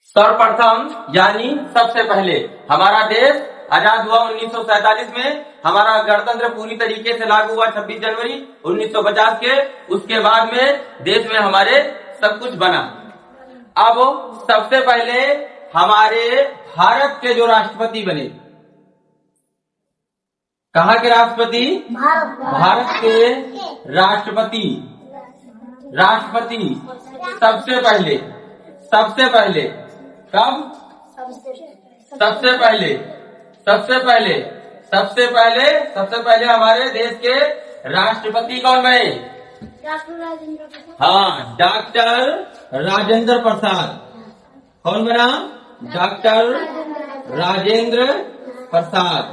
सर्वप्रथम यानी सबसे पहले हमारा देश आजाद हुआ 1947 में। हमारा गणतंत्र पूरी तरीके से लागू हुआ 26 जनवरी 1950 के। उसके बाद में देश में हमारे सब कुछ बना। अब सबसे पहले हमारे भारत के जो राष्ट्रपति बने, कहाँ के राष्ट्रपति? भारत के राष्ट्रपति सबसे पहले कब? सबसे पहले हमारे देश के राष्ट्रपति कौन बने? हाँ, डॉक्टर राजेंद्र प्रसाद। कौन बना? डॉक्टर राजेंद्र प्रसाद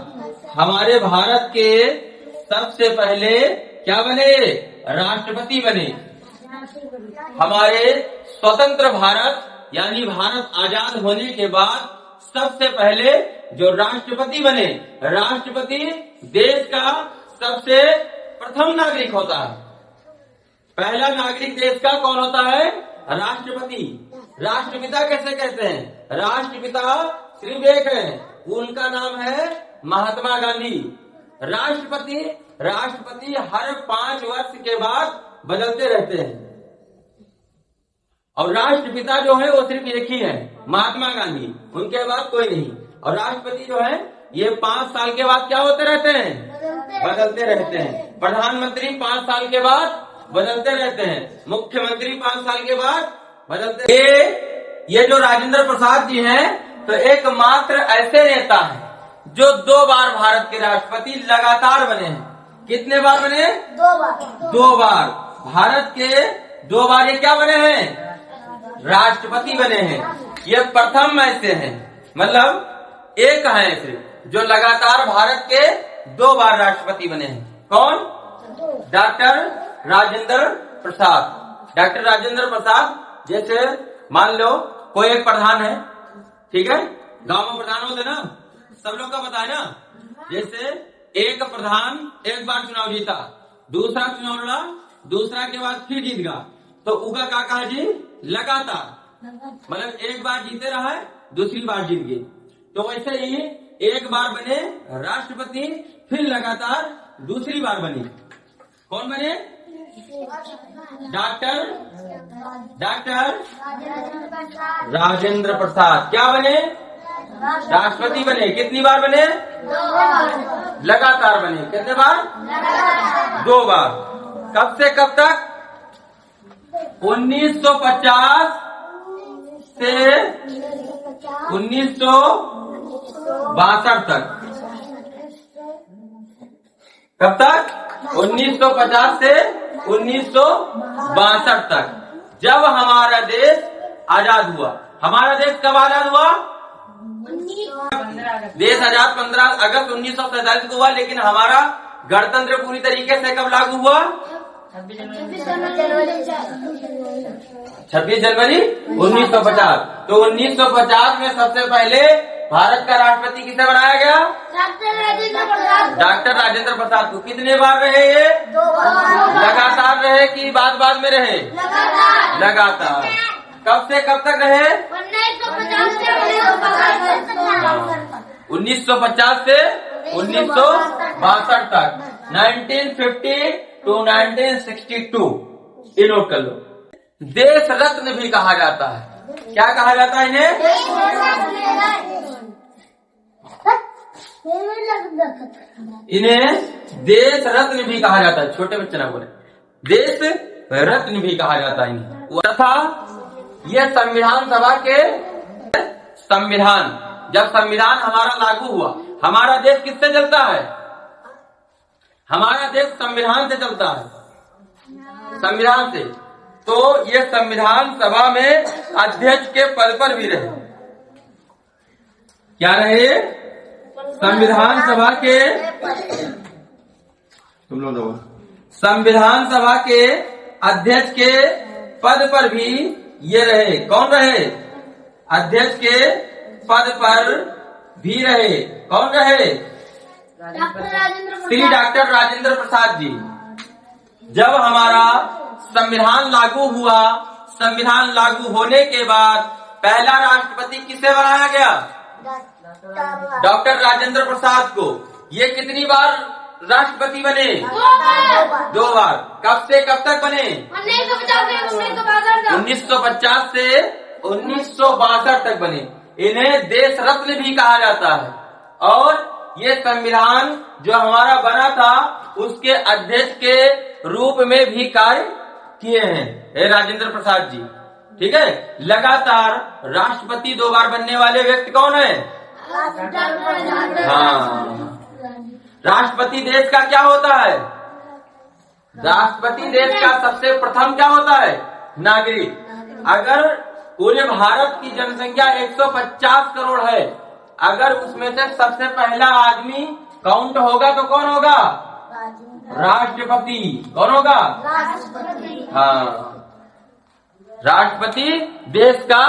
हमारे भारत के सबसे पहले क्या बने? राष्ट्रपति बने। हमारे स्वतंत्र भारत यानी भारत आजाद होने के बाद सबसे पहले जो राष्ट्रपति बने, राष्ट्रपति देश का सबसे प्रथम नागरिक होता है। पहला नागरिक देश का कौन होता है? राष्ट्रपति। राष्ट्रपिता कैसे कहते हैं? राष्ट्रपिता सिर्फ एक है, उनका नाम है महात्मा गांधी। राष्ट्रपति हर 5 वर्ष के बाद बदलते रहते हैं और राष्ट्रपिता जो है वो सिर्फ एक ही है, महात्मा गांधी। उनके बाद कोई नहीं। और राष्ट्रपति जो है ये 5 साल के बाद क्या होते रहते हैं? बदलते रहते हैं। प्रधानमंत्री 5 साल के बाद बदलते रहते हैं। मुख्यमंत्री 5 साल के बाद बदलते। ये जो राजेंद्र प्रसाद जी हैं तो एकमात्र ऐसे नेता हैं जो 2 बार भारत के राष्ट्रपति लगातार बने हैं। कितने बार बने? 2 बार। भारत के 2 बार ये क्या बने हैं? राष्ट्रपति बने हैं। ये प्रथम ऐसे हैं, मतलब एक है सिर्फ जो लगातार भारत के 2 बार राष्ट्रपति बने हैं। कौन? डॉक्टर राजेंद्र प्रसाद। डॉक्टर राजेंद्र प्रसाद, जैसे मान लो कोई एक प्रधान है, ठीक है, गांव में प्रधान होते ना, सब लोग का पता है ना। जैसे एक प्रधान एक बार चुनाव जीता, दूसरा चुनाव लड़ा, दूसरा के बाद फिर जीत गया, तो उगा का कहा जी? लगातार, मतलब एक बार जीते रहा है, दूसरी बार जीत गए। तो वैसे ही एक बार बने राष्ट्रपति, फिर लगातार दूसरी बार बने। कौन बने? डॉक्टर राजेंद्र प्रसाद क्या बने? राष्ट्रपति बने। कितनी बार बने? 2 लगातार बने। कितने बार? 2 बार। कब से कब तक? 1950 से 1962 तक। कब तक? 1950 से 1962 तक, जब हमारा देश आजाद हुआ। हमारा देश कब आजाद हुआ? देश आजाद 15 अगस्त 1947 को हुआ, लेकिन हमारा गणतंत्र पूरी तरीके से कब लागू हुआ? 26 जनवरी 1950। तो 1950 में सबसे पहले भारत का राष्ट्रपति किसे बनाया गया? डॉक्टर राजेंद्र प्रसाद को। कितने बार रहे ये? 2 बार। लगातार रहे कि बाद में रहे? लगातार। कब से कब तक रहे? 1950 से 1962 तक। 1950 to 1962 ये नोट कर लो। देश रत्न भी कहा जाता है। क्या कहा जाता है इन्हें? इन्हें देश रत्न भी कहा जाता है। छोटे बच्चे ना बोले, देश रत्न भी कहा जाता है इन्हें। तथा ये संविधान सभा के जब संविधान हमारा लागू हुआ, हमारा देश किससे चलता है? हमारा देश संविधान से चलता है, संविधान से। तो ये संविधान सभा में अध्यक्ष के पद पर भी रहे। क्या रहे? संविधान सभा के, तुम लोग संविधान सभा के अध्यक्ष के पद पर भी ये रहे। कौन रहे? अध्यक्ष के पद पर भी रहे। कौन रहे? श्री डॉक्टर राजेंद्र प्रसाद जी। जब हमारा संविधान लागू हुआ, संविधान लागू होने के बाद पहला राष्ट्रपति किसे बनाया गया? डॉक्टर राजेंद्र प्रसाद को। ये कितनी बार राष्ट्रपति बने? 2 बार। कब से कब तक बने? 1950 से 1962 तक बने। इन्हें देश रत्न भी कहा जाता है। और ये संविधान जो हमारा बना था उसके अध्यक्ष के रूप में भी कार्य किए हैं राजेंद्र प्रसाद जी। ठीक है। लगातार राष्ट्रपति 2 बार बनने वाले व्यक्ति कौन है? हाँ, राष्ट्रपति देश का क्या होता है? राष्ट्रपति देश का सबसे प्रथम क्या होता है? नागरिक। अगर पूरे भारत की जनसंख्या 150 करोड़ है, अगर उसमें से सबसे पहला आदमी काउंट होगा तो कौन होगा? राष्ट्रपति। कौन होगा? हाँ, राष्ट्रपति देश का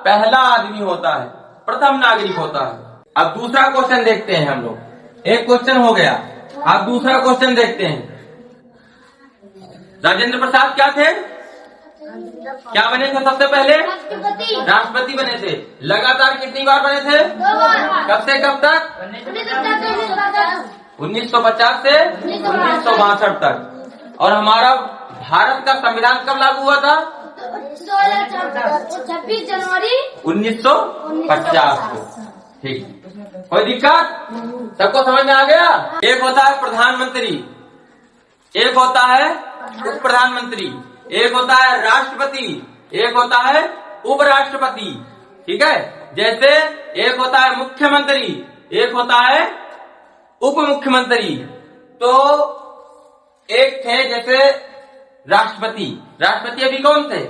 पहला आदमी होता है, प्रथम नागरिक होता है। अब दूसरा क्वेश्चन देखते हैं हम लोग। एक क्वेश्चन हो गया, अब दूसरा क्वेश्चन देखते हैं। राजेंद्र प्रसाद क्या थे? क्या बने थे सबसे पहले? राष्ट्रपति बने थे। लगातार कितनी बार बने थे? 2 बार। कब से कब तक? 1950 से 1962 तक। और हमारा भारत का संविधान कब लागू हुआ था? 26 जनवरी 1950 को। ठीक, कोई दिक्कत? सबको समझ में आ गया? एक होता है प्रधानमंत्री, एक होता है उप प्रधानमंत्री, एक होता है राष्ट्रपति, एक होता है उपराष्ट्रपति। ठीक है। जैसे एक होता है मुख्यमंत्री, एक होता है उप मुख्यमंत्री। तो एक थे जैसे राष्ट्रपति। राष्ट्रपति अभी कौन थे?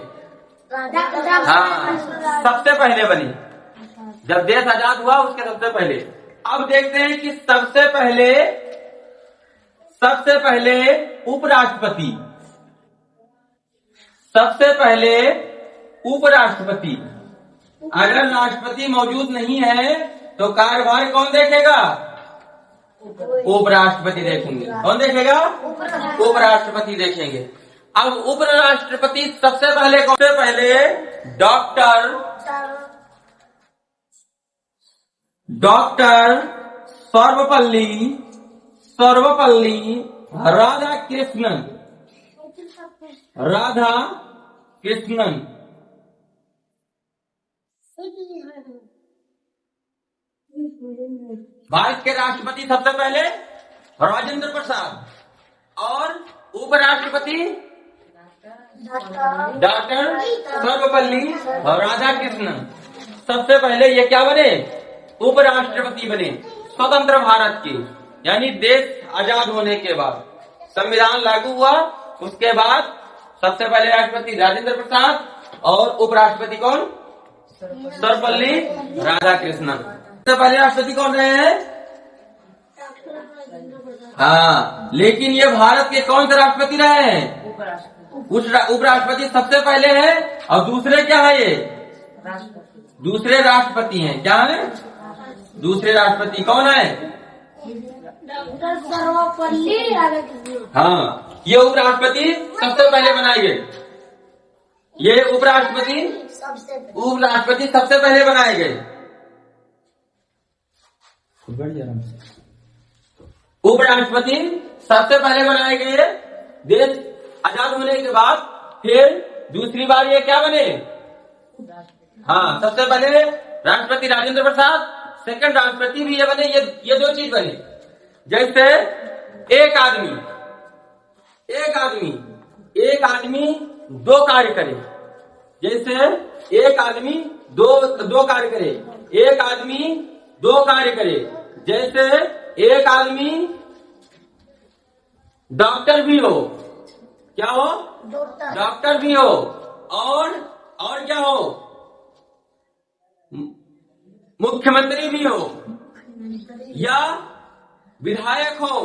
हाँ, सबसे पहले बने जब देश आजाद हुआ, उसके सबसे पहले। अब देखते हैं कि सबसे पहले उपराष्ट्रपति, सबसे पहले उपराष्ट्रपति। अगर राष्ट्रपति मौजूद नहीं है तो कार्यभार कौन देखेगा? उपराष्ट्रपति देखेंगे। कौन देखेगा? उपराष्ट्रपति देखेंगे। अब उपराष्ट्रपति सबसे पहले कौन? सबसे पहले डॉक्टर सर्वपल्ली राधाकृष्णन। भारत के राष्ट्रपति सबसे पहले राजेंद्र प्रसाद और उपराष्ट्रपति डॉक्टर सर्वपल्ली राधाकृष्णन। सबसे पहले ये क्या बने? उपराष्ट्रपति बने स्वतंत्र भारत के, यानी देश आजाद होने के बाद संविधान लागू हुआ, उसके बाद सबसे पहले राष्ट्रपति राजेंद्र प्रसाद और उपराष्ट्रपति कौन? सर्वपल्ली राधाकृष्णन। सबसे पहले राष्ट्रपति कौन रहे हैं? हाँ, लेकिन ये भारत के कौन से राष्ट्रपति रहे हैं? उपराष्ट्रपति सबसे पहले है और दूसरे क्या है? ये दूसरे राष्ट्रपति हैं। क्या है? दूसरे राष्ट्रपति कौन है? डॉक्टर सर्वपल्ली राधाकृष्णन। हाँ, ये उपराष्ट्रपति सबसे पहले बनाए गए। ये उपराष्ट्रपति सबसे पहले बनाए गए। उपराष्ट्रपति सबसे पहले बनाए गए देश आजाद होने के बाद। फिर दूसरी बार ये क्या बने? हाँ, सबसे पहले राष्ट्रपति राजेंद्र प्रसाद, सेकंड राष्ट्रपति भी ये बने। ये 2 चीज बने। जैसे एक आदमी 2 कार्य करे। जैसे एक आदमी दो कार्य करे, एक आदमी 2 कार्य करे। जैसे एक आदमी डॉक्टर भी हो, क्या हो? डॉक्टर भी हो, और क्या हो? मुख्यमंत्री भी हो, या विधायक हो,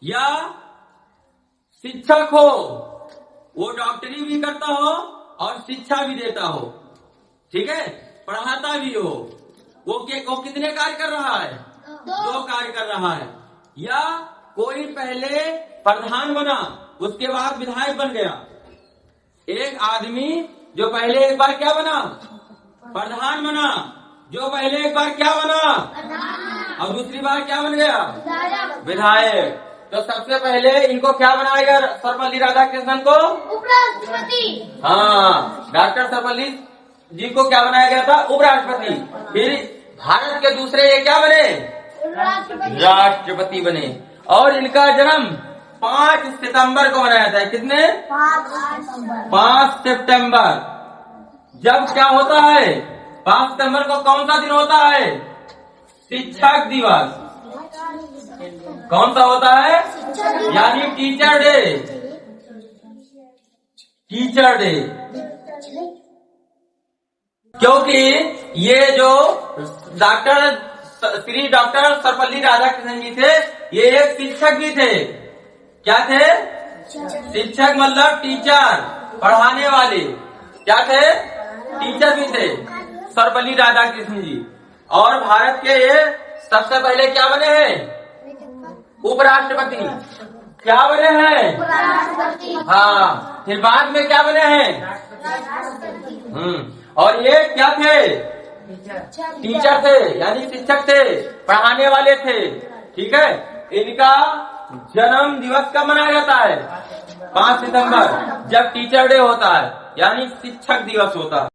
या शिक्षक हो। वो डॉक्टरी भी करता हो और शिक्षा भी देता हो। ठीक है, पढ़ाता भी हो। वो कितने कार्य कर रहा है? 2 कार्य कर रहा है। या कोई पहले प्रधान बना, उसके बाद विधायक बन गया। एक आदमी जो पहले एक बार क्या बना? प्रधान बना, जो पहले एक बार क्या बना और दूसरी बार क्या बन गया, विधायक। तो सबसे पहले इनको क्या बनाया गया, सर्वपल्ली राधाकृष्णन को उपराष्ट्रपति। हाँ, डॉक्टर सर्वपल्ली जी को क्या बनाया गया था, उपराष्ट्रपति। फिर भारत के दूसरे ये क्या बने, राष्ट्रपति बने। और इनका जन्म 5 सितंबर को मनाया था। कितने, 5 सितंबर। जब क्या होता है, 5 सितंबर को कौन सा दिन होता है, शिक्षक दिवस। कौन सा होता है, यानी टीचर डे, टीचर डे। क्योंकि ये जो श्री डॉक्टर सर्वपल्ली राधाकृष्णन जी थे, ये एक शिक्षक भी थे। क्या थे, शिक्षक मतलब टीचर, पढ़ाने वाले। क्या थे, टीचर भी थे सर्वपल्ली राधाकृष्णन जी। और भारत के ये सबसे पहले क्या बने हैं, उपराष्ट्रपति। क्या बने हैं, हाँ। फिर बाद में क्या बने हैं, और ये क्या थे, टीचर थे, यानी शिक्षक थे, पढ़ाने वाले थे। ठीक है। इनका जन्म दिवस कब मनाया जाता है, 5 सितंबर, जब टीचर डे होता है, यानी शिक्षक दिवस होता है।